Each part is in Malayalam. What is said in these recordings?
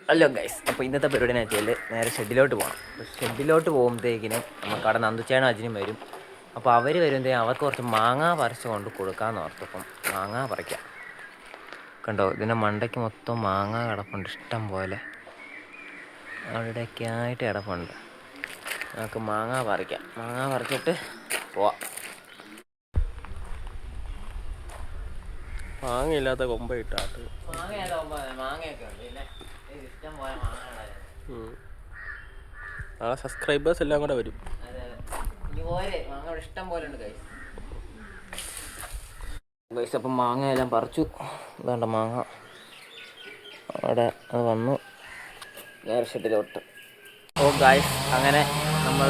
ഹലോ ഗൈസ്, അപ്പോൾ ഇന്നത്തെ പരിപാടി എന്ന് വെച്ചാൽ നേരെ ഷെഡിലോട്ട് പോകണം. ഷെഡിലോട്ട് പോകുമ്പോഴത്തേക്കിനും നമുക്ക് അവിടെ നന്ദുച്ചേനും അജിനും വരും. അപ്പോൾ അവർ വരുമ്പോഴത്തേക്കും അവർക്ക് കുറച്ച് മാങ്ങ പറിച്ച് കൊണ്ട് കൊടുക്കാമെന്ന് ഓർത്തപ്പം മാങ്ങ പറിക്കാം. കണ്ടോ, ഇതിൻ്റെ മണ്ടയ്ക്ക് മൊത്തം മാങ്ങ കിടപ്പുണ്ട്, ഇഷ്ടം പോലെ അവിടേക്കായിട്ട് കിടപ്പുണ്ട്. നമുക്ക് മാങ്ങ പറിക്കാം, മാങ്ങ പറിച്ചിട്ട് പോവാം. മാങ്ങയില്ലാത്ത കൊമ്പ ഇട്ടാട്ട് മാങ്ങയൊക്കെ ഉണ്ട്, പിന്നെ ഇഷ്ടം പോലെ മാങ്ങ. നാളെ സബ്സ്ക്രൈബേഴ്സ് എല്ലാം കൂടെ വരും. അതെ അതെ, ഇനി പോരെ മാങ്ങ ഇവിടെ ഇഷ്ടം പോലെ ഉണ്ട് ഗൈസ്. ഗൈസ് അപ്പം മാങ്ങയെല്ലാം പറിച്ചു. ഇതാണ്ട മാങ്ങ അവിടെ അത് വന്നു നേരെ ഷെഡിലോട്ട്. ഓ ഗൈസ്, അങ്ങനെ നമ്മൾ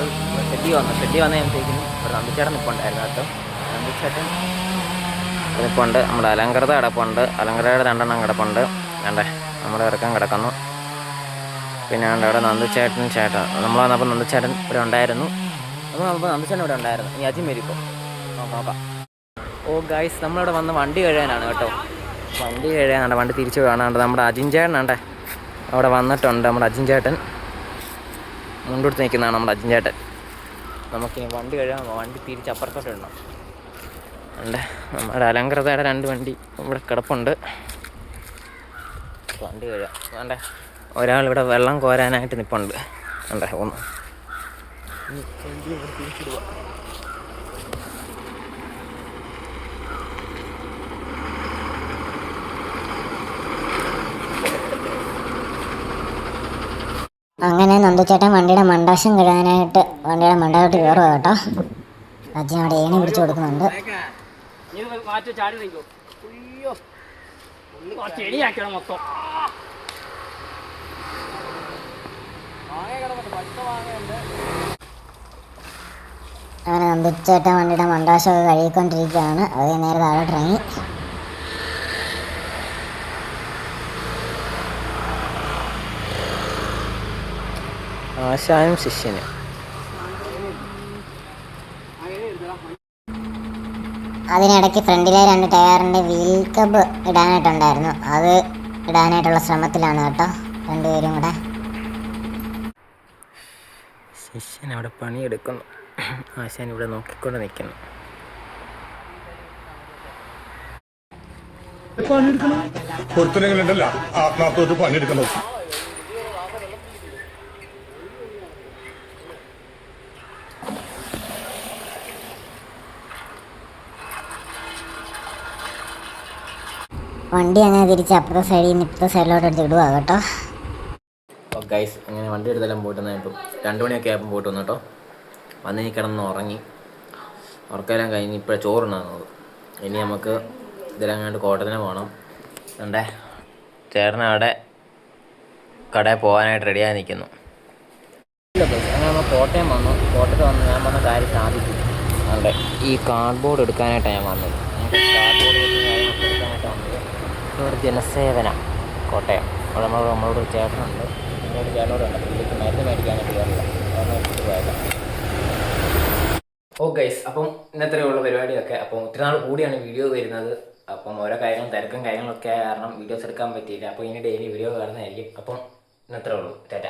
ഷെഡി വന്നപ്പോഴത്തേക്കും ഒരു നന്ദിച്ചേട്ടൻ നിൽപ്പുണ്ടായിരുന്നു കേട്ടോ. നന്ദിച്ചേട്ടൻ നിൽപ്പുണ്ട്, നമ്മുടെ അലങ്കൃത കിടപ്പുണ്ട്, അലങ്കൃതയുടെ 2 എണ്ണം കിടപ്പുണ്ട്. വേണ്ടേ, നമ്മുടെ ഇറക്കം കിടക്കുന്നു. പിന്നെ അവിടെ നന്ദുച്ചേട്ടൻ നമ്മൾ വന്നപ്പോൾ നന്ദുച്ചേട്ടൻ ഇവിടെ ഉണ്ടായിരുന്നു. നന്ദുച്ചേട്ടൻ ഇവിടെ ഉണ്ടായിരുന്നു. ഇനി അജിം വരും ഇപ്പോൾ, നോക്കാം. ഓ ഗൈസ്, നമ്മളിവിടെ വന്ന് വണ്ടി കഴുകാനാണ് കേട്ടോ. വണ്ടി കഴുകാനുണ്ട്, വണ്ടി തിരിച്ചു കാണാണ്ട് നമ്മുടെ അജിൻ ചേട്ടനുണ്ടേ അവിടെ വന്നിട്ടുണ്ട്. നമ്മുടെ അജിൻ ചേട്ടൻ മുണ്ടെടുത്ത് നിൽക്കുന്നതാണ് നമ്മുടെ അജിൻ ചേട്ടൻ. നമുക്കിനി വണ്ടി കഴുകാൻ, വണ്ടി തിരിച്ച് അപ്പുറത്തോട്ട് ഇടണം. ഉണ്ട്, നമ്മുടെ അലങ്കൃതയുടെ 2 വണ്ടി ഇവിടെ കിടപ്പുണ്ട്. വണ്ടി കഴുകാം. വേണ്ടേ, ഒരാളിവിടെ വെള്ളം കോരാനായിട്ട് നിൽപ്പുണ്ട്. വേണ്ടേ, ഒന്ന് തിരിച്ചിടുക. അങ്ങനെ നന്ദുച്ചേട്ടൻ വണ്ടിയുടെ മണ്ടാശം കഴുകാനായിട്ട് വണ്ടിയുടെ മണ്ടയോട്ട് കയറുക കേട്ടോ. അച്ഛൻ അവിടെ ഏണി പിടിച്ചു കൊടുക്കുന്നുണ്ട്. അങ്ങനെ നന്ദുച്ചേട്ടൻ വണ്ടിയുടെ മണ്ടാശമൊക്കെ കഴുകിക്കൊണ്ടിരിക്കുകയാണ്. അത് നേരെ താഴോട്ട് ഇറങ്ങി. ആശാനും ശിഷ്യനും. അതിനിടയ്ക്ക് ഫ്രണ്ടിലെ 2 ടയറിൻ്റെ വീൽ കബ് ഇടാനായിട്ടുണ്ടായിരുന്നു. അത് ഇടാനായിട്ടുള്ള ശ്രമത്തിലാണ് കേട്ടോ രണ്ടുപേരും കൂടെ. ശിഷ്യൻ അവിടെ പണിയെടുക്കുന്നു, ആശാൻ ഇവിടെ നോക്കിക്കൊണ്ട് നിൽക്കുന്നു. പൊരുത്തനങ്ങളുണ്ടല്ലോ ആത്മാർത്ഥമായിട്ട് പണിയെടുക്കണം. വണ്ടി അങ്ങനെ തിരിച്ച് അപ്പുറത്തെ സൈഡിൽ നിന്ന് ഇപ്പുറത്തെ സൈഡിലോട്ട് എടുത്ത് ഇടുക കേട്ടോ. അപ്പോൾ ഗൈസ്, അങ്ങനെ വണ്ടി എടുത്തെല്ലാം പോയിട്ട് വന്നപ്പോൾ 2 മണിയൊക്കെ ആയപ്പോൾ പോയിട്ട് വന്നു കേട്ടോ. വന്ന് കിടന്ന് ഉറങ്ങി. ഉറക്കെല്ലാം കഴിഞ്ഞ് ഇപ്പോഴാണ് ചോറുണ്ടാകുന്നത്. ഇനി നമുക്ക് ഇതെല്ലാം കണ്ട് കോട്ടത്തിന് പോകണം. എൻ്റെ ചേട്ടനവിടെ കടയിൽ പോകാനായിട്ട് റെഡിയായി നിൽക്കുന്നു. അങ്ങനെ നമ്മൾ കോട്ടയം വന്നു. കോട്ടയത്ത് വന്ന് ഞാൻ പറഞ്ഞ കാര്യം സാധിച്ചു. അവിടെ ഈ കാർഡ്ബോർഡ് എടുക്കാനായിട്ടാണ് ഞാൻ വന്നത്. കാർഡ്ബോർഡ് എടുക്കാനായിട്ട് വന്നത് ഒരു ജനസേവന കോട്ടയം. അവിടെ നമ്മളോട് ചേട്ടനുണ്ട്, ചേട്ടനോടുണ്ട്. പുള്ളിക്ക് മരുന്ന് മേടിക്കാനായിട്ട് കയറില്ല, പോയതാണ്. ഓ ഗൈസ്, അപ്പം ഇന്നത്രയുള്ള പരിപാടിയൊക്കെ. അപ്പം ഒത്തിരി നാൾ കൂടിയാണ് വീഡിയോ വരുന്നത്. അപ്പം ഓരോ കാര്യങ്ങളും തിരക്കും കാര്യങ്ങളൊക്കെ കാരണം വീഡിയോസ് എടുക്കാൻ പറ്റിയില്ല. അപ്പോൾ ഇനി ഡെയിലി വീഡിയോ കാണുന്നതായിരിക്കും. അപ്പം ഇന്നത്രേ ഉള്ളൂ. ടാറ്റ.